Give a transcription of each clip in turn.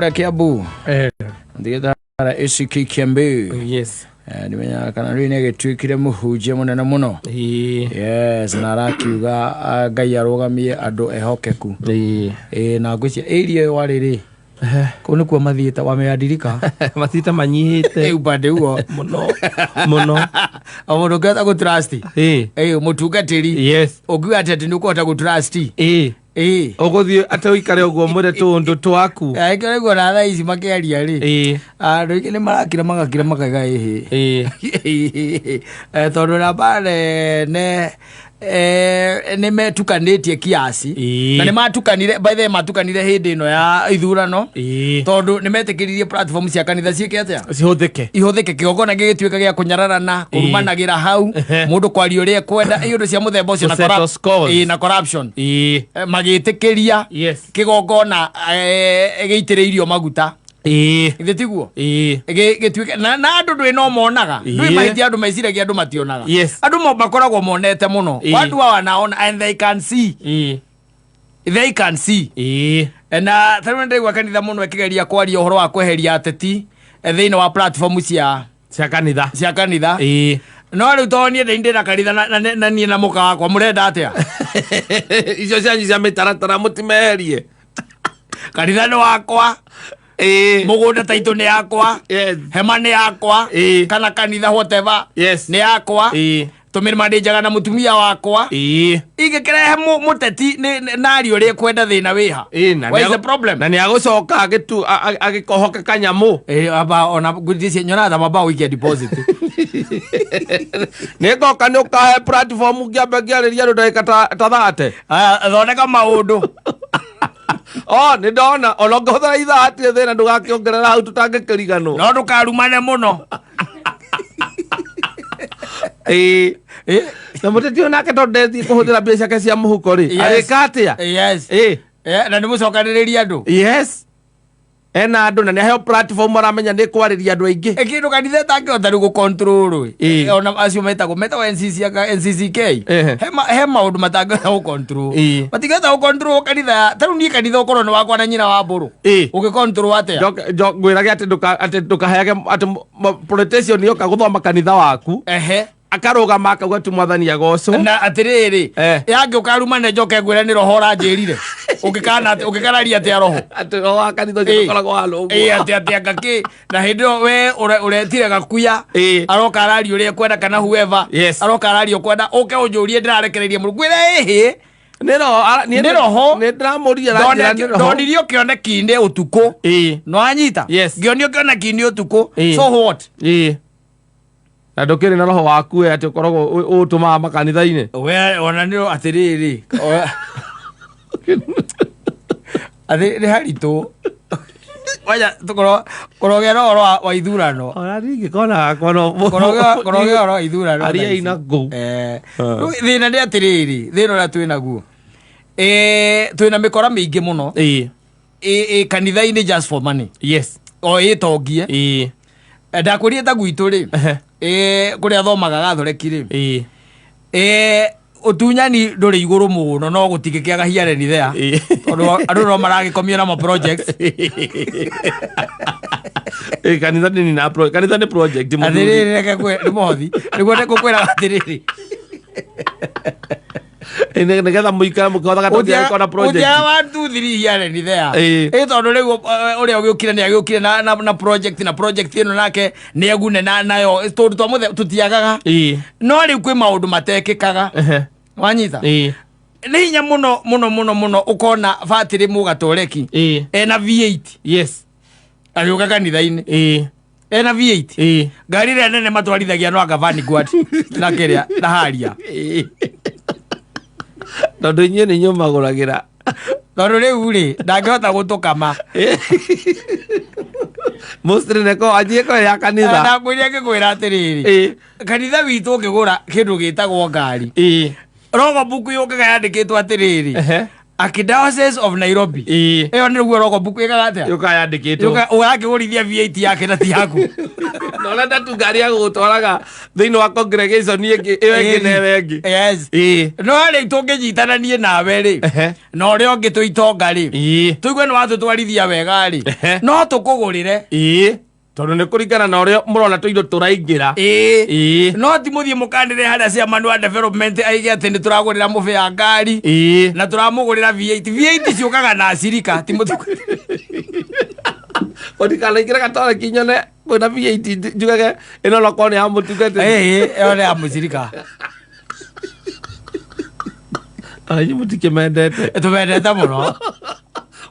Kiambu ndigeta ACK Kiambu yes nimenya kana rine gitwikire muhunje munene muno yes na rakiuga Ngai arugamie andu ehokeku na ngwicia area wariri ko nikuo mathiita wameadirika mathiita manyihite ubande uo muno amundu ngata go trust mutungatiri yes ogiwa atete nikuota go trust ogothie ate uikare uguo mwere tundu twaku aikare go na ici makiaria ri andu iki ni marakira magakira makaga tondu na bare ne metukanitie kiasi na ne matukanire by the matukanire hindi ino ya ithurano tondu ne metikiririe platform cia kanitha ciike atia ihuthike kigogona gigitwika gia kunyararana kurumanagira hau mundu kwari uria kwenda indu cia muthemba ucio na corruption magitikiria kigogona giitiriirio maguta gitiguo gitwika na andu ndwi no monaga ndwi maiti andu maiciragia andu mationaga andu makoragwo monete muno watu wanaona and they can see na tarunde gwa kanitha muno ekigeria kwaria uhoro wa kweheria ateti thiini wa platform cia kanitha no riu tonie ndinde na kanitha na nie na muka wakwa murenda atia icio cianyu cia mitaratara mutimeherie kanitha ni wakwa mugunda taito ni yakwa hema ni yakwa kana kanitha whatever ni yakwa tumiri mandijaga na mutumia wakwa igekerehe muteti nari uri kwenda thina wiha what is the problem na ni agucoka agikohoka kanyamu aba ona gudisi nyona da baba wiki deposit nego kanu ka platform ngiambe ngiariria ndo ndagika ta thate thondeka maundu ni ndona olongothera ithati thina ndugakiongerera hau tutangikirigano no ndukarumane muno na muteti onake tondethi kuhuthira mbia ciake cia muhuko ri arikatia na ni mucokaniriria andu ena andu na ni heo platform aramenya ni kwariria andu aingi kindu kanitha tangihota riu gucontrol ona acio metagwo NCCK he maundu matangihota gucontrol matingihota gucontrol kanitha taru nie kanitha ukorwo ni wakwa na nyina wa mburu ugicontrol atia ngwirage ati ndukaheage ati politician yoka guthoma kanitha waku akarugama akauga tu mwathani agocwo na atiriri yangi ukarumane njoke ngwira ni roho ranjirire ugikanaria ati roho ati roho akanitha ukoragwo halo ati ngaki na hindio we uretire gakuya aroka arari uria kwenda kana whoever aroka arari ukwenda uke unjurie ndirarekereria Mungu ngwire ni roho ni ndamuria ndonirio kione kinde utuku no anyita ngionio kione kinde utuku so what na ndukiri na roho waku ati ukoragwo utuma makanitha-ini we ona ni atiriri athi haritu waja korogera roho wa ithurano ona ringi kona korogera roho ithurano aria ina go thina ni atiriri thina na twina guo twina mikora mingi muno kanitha-ini just for money itongie ndakurie ta gwitu ri kuria thomaga gathoreki ri utunyani nduri iguru muno no gutigikiaga hiareni thea andu no maragikomio na ma projects kanitha ni project athiriri reke kwe ni mothi niguo ndikukwira athiriri nigetha muikara mukothaga tondikona project uja 1 2 3 hiareni thea tondu riu uria ugiukire ni agiukire na project ino nake ni agune nayo tondu twamuthe tutiagaga no riu kwi maundu matekikaga wanyita ni hinya muno ukona fatiri mugatoreki ena V8 ariuka kanitha-ini ena V8 ngari ria nene matwarithagia no agavani gwati na kiria na haria tondu inyuĩ nĩ nyũmagũragĩra tondu rĩu rĩ ndangĩhota gũtũkama mostly neko anjie ko ya kanitha na kwĩria ngĩkwĩra atĩrĩrĩ kanitha witũ ũngĩgũra kĩndũ gĩtagwo ngari rogo buku yũkaga yandĩkĩtwo atĩrĩrĩ Archdiocese of Nairobi iyo nä guo roko buku ikaga atä yå kayandä ũgakĩ gũrithia VAT yake na ti yaku no renda tu ngari ya gũgũtwaraga thĩinĩ wa congregation ĩyo ĩngĩ newe ĩngĩ no rĩ tũngĩnyitananie nawe rĩ na ũrĩa ũngĩ twĩ itonga rĩ tũigue nĩ watũtwarithia wega rĩ no tũkũgũrĩre tondå nä kå ringana na å rä a må rona tå indo tå raingä ra no ti må thiä må kandä re harä a ciaman wa development aige atä nä tå ragå rä ra må bä ya ngari na tå ramå gå rä ra VAT ciå kaga na acirika ti må å ndikanaingä re gatore kinyone kwä na VAT njugage ä no nokorwo nä ya må tungatä ĩyo nĩ ya må cirika må tikä mendete tå mendete må no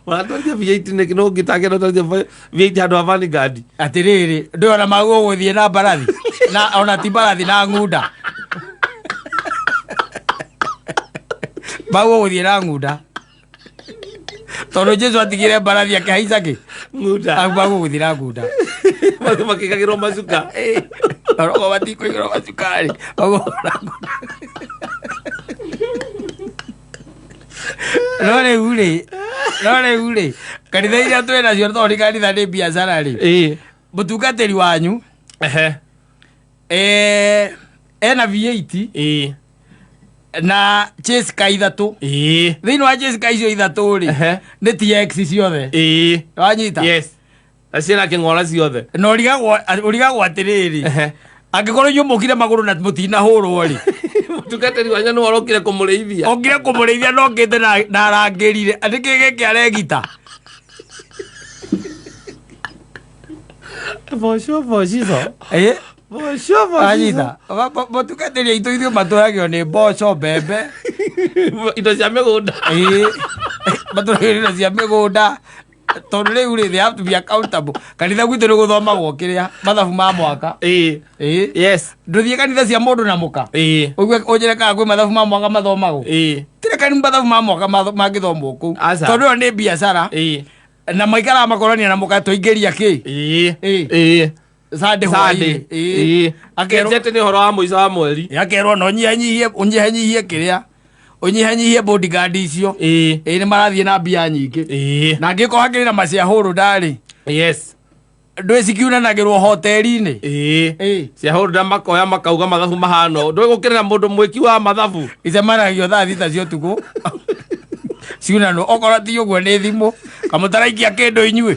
Wanatwarithia VAT nä no ngä tangä natwarithia VAT handå ha vanguard atä rä rä ndå ona magå gå thiä na mbarathi ona ti mbarathi na ng'unda magå gå thiä na ng'unda tondå Jesu atigä re mbarathi akä haica kä ng'unda magå gå thiä na ng'unda makä gagä rwo macuka orogo matikå igä rwo macukarä no rä u rä kanitha iria twä nacio tondå nä kanitha nä biacara rä må tungatä ri wanyu ena VAT na chesika ithatå thä inä wa chesika icio ithatå rä nä TX ciothe wanyita na ciena kä ng'ora ciothe na å rigagwo atä rä rä angä korwo inyuä må kire magå rå na må tinahå rwo rä tungatĩri wanya nĩ warokire kũmũrĩithia okire kũmũrĩithia no ngĩte na arangĩrire atĩ gĩkĩ aregita anyita mũtungatĩri aitũ ithuĩ matũragio nĩ mboco mbembe indo cia mĩgũnda matũragio indo cia mĩgũnda tondå rä u rä they have to be accountable kanitha gwitå nä gå thomagwo kä rä a mathabu ma mwaka ndå thiä kanitha cia må ndå na må ka å njä re kaga kwä mathabu ma mwaka mathomagwo tirä kani mathabu ma mwaka mangä thomwo kå u tondå ä yo nä biacara na maikaraga makorania na må ka twaingä ria kä sande hwainä akenjete nä å horo wa må ico wa mweri akerwo no nyihanyihie kä rä a unyihanyihie bodyguard icio nä marathiä na mbia nyingä na ngä korwo hakä rä na macia hå rå ndarä ndwä cikiunanagä rwo hoteri-inä cia hå rå nda makoya makauga mathabu mahano ndwä gå kä rä ra må ndå mwä ki wa mathabu icemanagio thaa thita cio tukå ciunanwo okorwo ti å guo nä thimå kamå taraikia kä ndå inyuä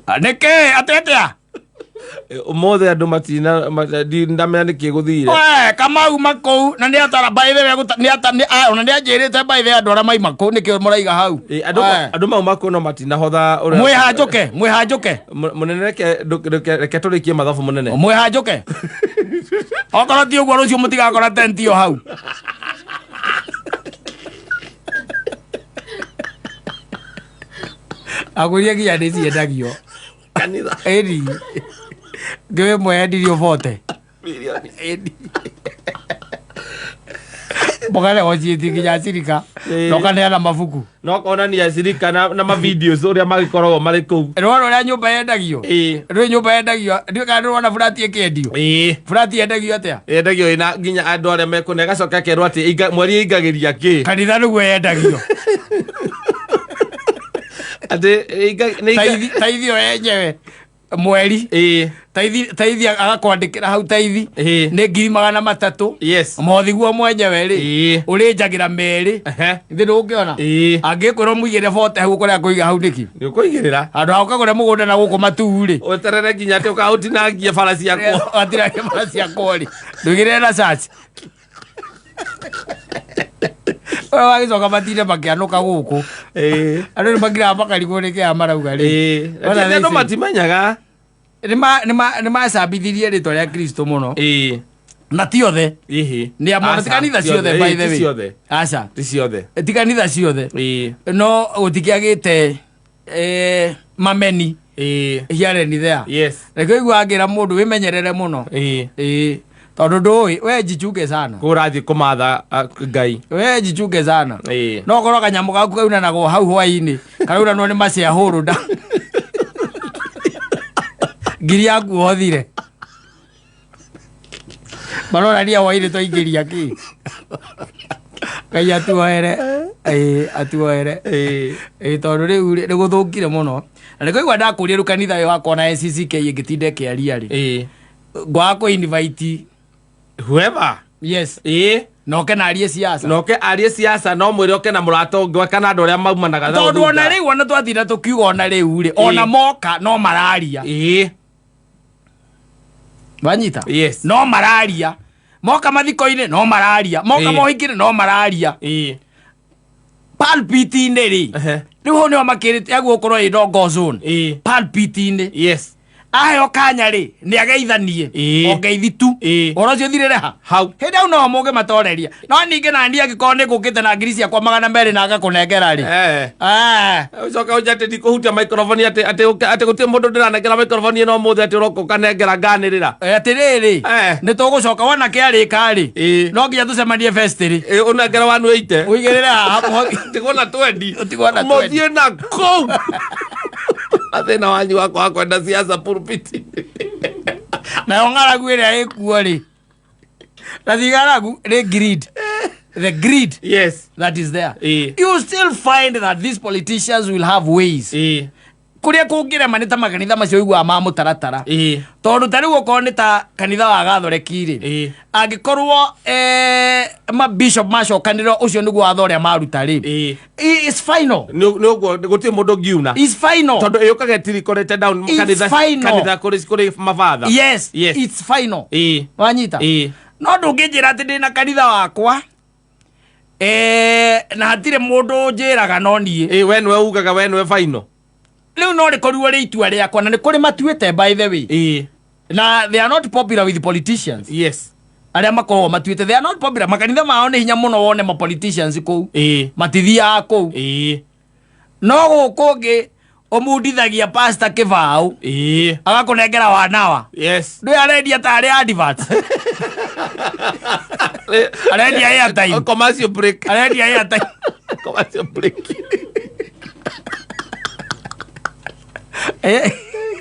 nä kä atetea ũmũthĩ andũ ndamenya nĩ kĩ gũthire Kamau makũu na nĩ atara baithe ona nĩ anjĩrĩte baithe andũ arĩa maima kũu nĩkĩo mũraiga hau andũ mau makũu no matinahotha mwĩhanjũke mũnene reke tũrĩkie mathabu mũnene mwĩhanjũke okorwo ti ũguo rũciũ mũtigakora tenti ĩyo hau agũria nginya nĩ ciendagio kanitha ĩni ngĩwĩ mwendirio bote mũkaregwo ciĩti nginya cirika nokaneana mabuku nokonania cirika na mavideos ũrĩa magĩkoragwo marĩ kũu rwona ũrĩa nyũmba yendagio rwĩ nyũmba yendagio ndiũĩ kana nĩrwona burati ĩkĩendio burati yendagio atĩa yendagio ĩna nginya andũ arĩa mekũne agacoka akerwo atĩ mweri ĩingagĩria kĩ kanitha nĩguo yendagio taithi o yenyewe mweri taithi agakwandĩkĩra hau taithi nĩ 300,000 mothiguo mwenyewe rĩ ũrĩnjagĩra merĩ ithĩ ndũngĩona angĩkwĩrwo mũigĩre bote hau ũkũrĩa kũiga hau nĩki nĩũkũigĩrĩra handũ ha ũkagũre mũgũnda na gũkũ matu rĩ weterere nginya atĩ ũkaũtinangie bara ciakwo watinangie bara ciakwo rĩ ndũigĩrĩre na caci ũrĩa wagĩcoka matinde makĩanũka gũkũ andũ nĩ magiraga makarigwo nĩ kĩaya marauga rĩ andũ matimenyaga nĩ macambithirie rĩtwa rĩa Kristo mũno na ti othe nĩ amwe ti kanitha ciothe by the way aca ti ciothe ti kanitha ciothe no gũtikĩagĩte mameni here and there reke igua ngĩra mũndũ wĩmenyerere mũno tondũ ndũĩ we jichunge sana kũrathiĩ kũmatha Ngai we jichunge sana no korwo kanyamũ gaku kaunanagwo hau hwainĩ karaunanwo nĩ macĩa hũrũ nda ngiri yaku hothire maronania hwainĩ twaingĩria kĩ Ngai atuoere atuoere tondu riu ni guthukire muno na niguigua ndakuria ru kanitha yo wakwa na NCCK ngitinde kiaria ri ngwa ku invite whoever yes noke na arie siasa noke arie siasa no mwire oke na murato ngwa kana andu aria maumanaga tondu ona riu ona twathira tukiuga ona riu ri ona moka no mararia banyita yes no mararia moka mathiko-ini no mararia moka mohingire no mararia pulpit-ini ri riu ho ni makirite agu ukorwo i ndongo zone pulpit-ini yes aheo kanya ri ni ageithanie ongeithi tu oro cio thirire ha hau hindi au no muge matoreria no ninge na ndi agiko ni ngukite na ngiri ciakwa 200 na agakunengera ri ucoka ujate ndikuhutia microphone ati gutie mundu ndiranengera microphone no muthe ati uroko kanengera nganirira atiriri ni tugucoka wona kiarika ri no nginya tucemanie fest ri unengera 180 uigirire hapo tigona 20 utigona 20 muthie na kou athina wanyu wakwa kwenda siasa pulpit na ngaragu ire ikuo ri na thigaragu ri greed the greed yes that is there you still find that these politicians will have ways kuria kungire manita makanitha macio igwa ma mutaratara tondu tari gukorwo ni ta kanitha wa gathoreki angikorwo ma bishop macokaniro ucio niguo wathoria maruta ri is final nuguo gutie mundu ngiuna is final tondu yukage tirikorete down kanitha kuri mafatha yes it's final wanyita no ndungijira ati ndina kanitha wakwa na hatire mundu njiraga no nie we nwe ugaga we nwe final riu no rikorwo ri itua riakwa na ni kuri matuite by the way na they are not popular with politicians yes aria makorwo matuite they are not popular makanitha mao ni hinya muno wone ma politicians kou matithia kou no gukungi omudithagia pastor kivau agakunengera wanawa yes ndu arendia ta ari advert arendia airtime commercial break arendia airtime commercial break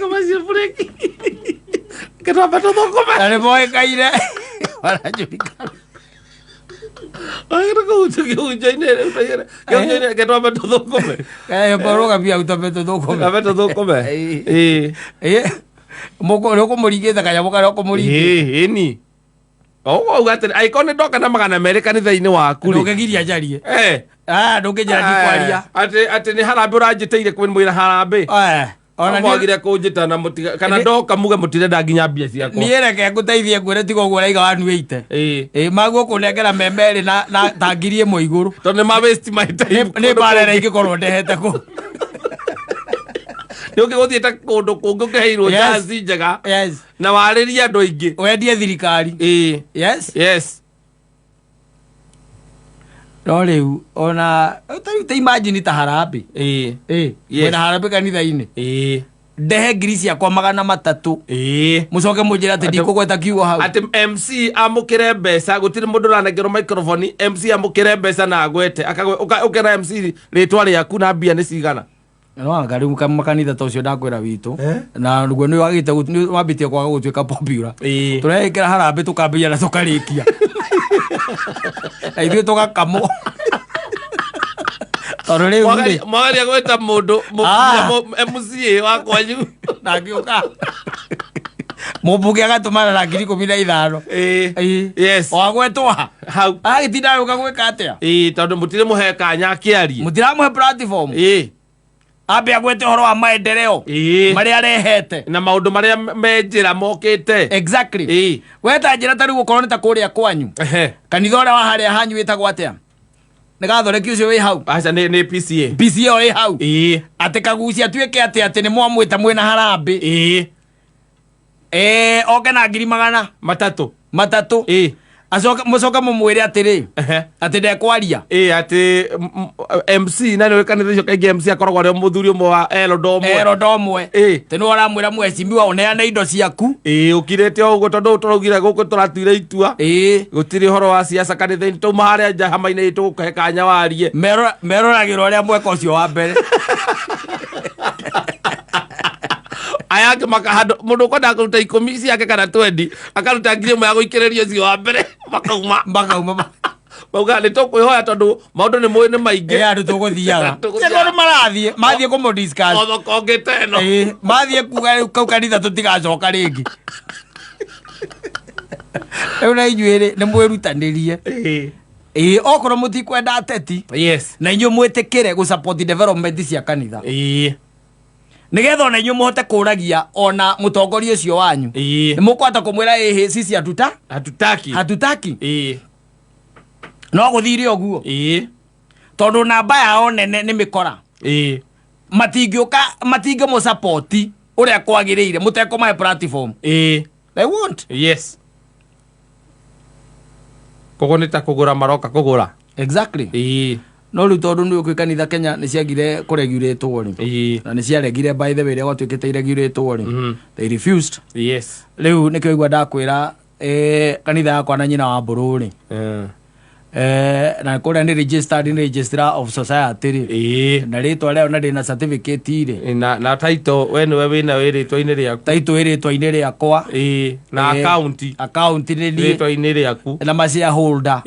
commercial break kena beto thokome ari boy kaire wanajulika ai rako ujoine kena beto thokome boroga bia utabeto thokome beto thokome moko roko murigitha kaya boka roko murigi ni ugate aikone ndoka na magana mere kanitha-ini waku ri ndugegiria jarie ndungijira ndikwaria ati ni harambe uranjiteire kwinwira harambe ona mwagire kunjita na mutiga kana ndoka muge mutirenda nginya mbia ciakwa ni reke nguteithie ngwire tigo gwo raiga wanuite maguo kunengera memeri na tangirie mo iguru tondu ni ma waste my time ni barera ingikorwo ndehete ku ni ukiguthiete kundu kungi ukiheirwo jazi njega na wariria andu aingi wendie thirikari yes no riu ona ta imagine ta harambe mwena harambe kanitha-ini ndehe ngiri ciakwa 300 mucoke munjira ati ndikugweta kiugo hau ati MC amukire mbeca gutiri mundu ranengerwo microphone MC amukire mbeca na agwete ukera MC ritwa riaku na mbia ni cigana no angari makanitha ta ucio ndakwira witu na nguo ni wagite wambitie kwaga gutuika popular turekera harambe tukambia na tukarikia aithu tukakamo tondu riu mwagaria gweta mundu MC wa kwanyu nagiuka mubuge agatumana na ngiri 15 yes wagwetwa hau agitinda yuka gwika atia tondu mutire muhe kanya akiarie mutiramuhe platform ambe agwete horo wa maendeleo maria arehete na maundu maria menjira mokite exactly weta njira tari gukorwo ni ta kuria kwanyu kanitha uria wa haria hanyu witagwo atia ni gathoreki ucio wi hau aca ni PCA wi hau ati kagucia tuike ati ni mwamwita mwena harambe oke na ngiri 300 mucoka mumwire atiri ati ndekwaria ati MC na ni kanitha icio kaingi MC akoragwo ari muthuri umwe wa erodomwe ti ni waramwira mwecimbiwa uneane indo ciaku ukirite uguo tondu turaugire guku turatuire itua gutiri horo wa siasa kanitha-ini tauma haria nja hama-ini tugukahe kanya warie meroragirwo uria mweka ucio wa mbere ayake makahando mundu kwenda kuruta 10 ciake kana 20 akaruta ngiri 1 ya guikiririo cio wa mbere makauma bauga nä tå kwä hoya tondå maå ndå nä mwä nä maingä andå tå gå thiaga tondå mathiä kå må othokongä teno mathiä kuga rä u kau kanitha tå tigacoka rä ngä rä u na inyuä rä nä mwä rutanä rie okorwo må tikwenda ateti na inyuä mwä tä kä re gå support development cia kanitha nä getha ona inyuä må hote kå ragia ona må tongoria å cio wanyu nä må kwata kå mwä ra ä sisi hatutaki no gå thire å guo tondå namba yao nene nä mä kora matingä må support å rä a kwagä rä ire må tekå mahe platform they won't kogo nä ta kå gå ra maroka kå gå ra exactly no rä u tondå nä å kwä kanitha Kenya nä ciagire kå regulate rä na nä ciaregire by the way rä a gwatuä kä te iregulate rä they refused rä u nä kä igua ndakwä ra kanitha yakwa na nyina wa mbå rå rä na kå rä a nä registered in registrar of society rä na rä twa rä na ndä na certificate rä na taito we nä we wä na wä rä twa-inä rä aku taito ä rä twa-inä rä akwa na account nä rä twa-inä rä aku na ma shareholder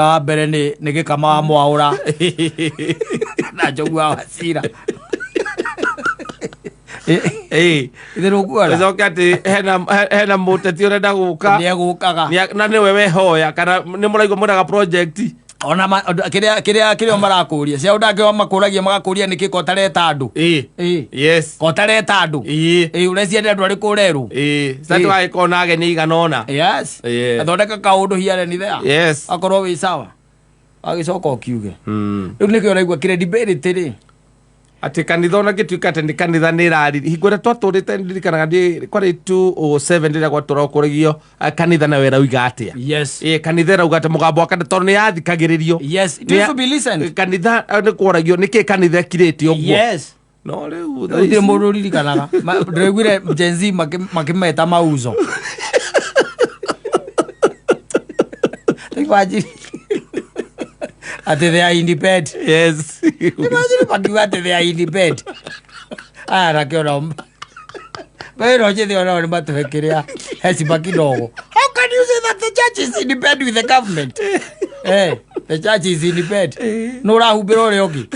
wa mbere nä gä kama wa mwaå na njogu wa Wacira ithe rå guara coke atä hena må teti å renda gå ka nä egå kaga na nä we wehoya kana nä må raigua mwä raga project ona kä rä o marakå ria cia ndangä makå ragia magakå ria nä kä kotareta andå kotareta andå å recienda andå arä kå rerwo tagä korwo na ageni igana ona athondeka kaå ndå hiareni thea akorwo wä sawa agä coka å kiuge rä u nä kä å raigua credibility rä atä kanitha ona gä tuä ka atä nä kanitha nä rariri hingo ä rä a twatå rä te ndirikanaga kwarä 207 rä rä a gwatå ra kå regio kanitha nawe rauga atä a kanitha ärauga atä må gambo wa kanitha tondå nä yathikagä rä rio kanitha nä kwaragio nä kä kanitha ekirä te å guo no rä u ndirä må ndå ririkanaga ndäraiguire jenzi makä meta mauzo ati they are independent imagine pakiwa ati they are independent aya rakiona pero je ona ni matuhekiria hesiba kidogo how can you say that the church is independent with the government the church is independent no rahumbira uri ogi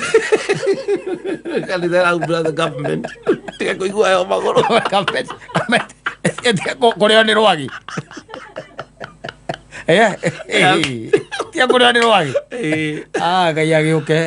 kanitha rahumbira the government tika kuigua yo magoro government koreo ni rwagi tia kå rä a nä rwagä ngai agä å ke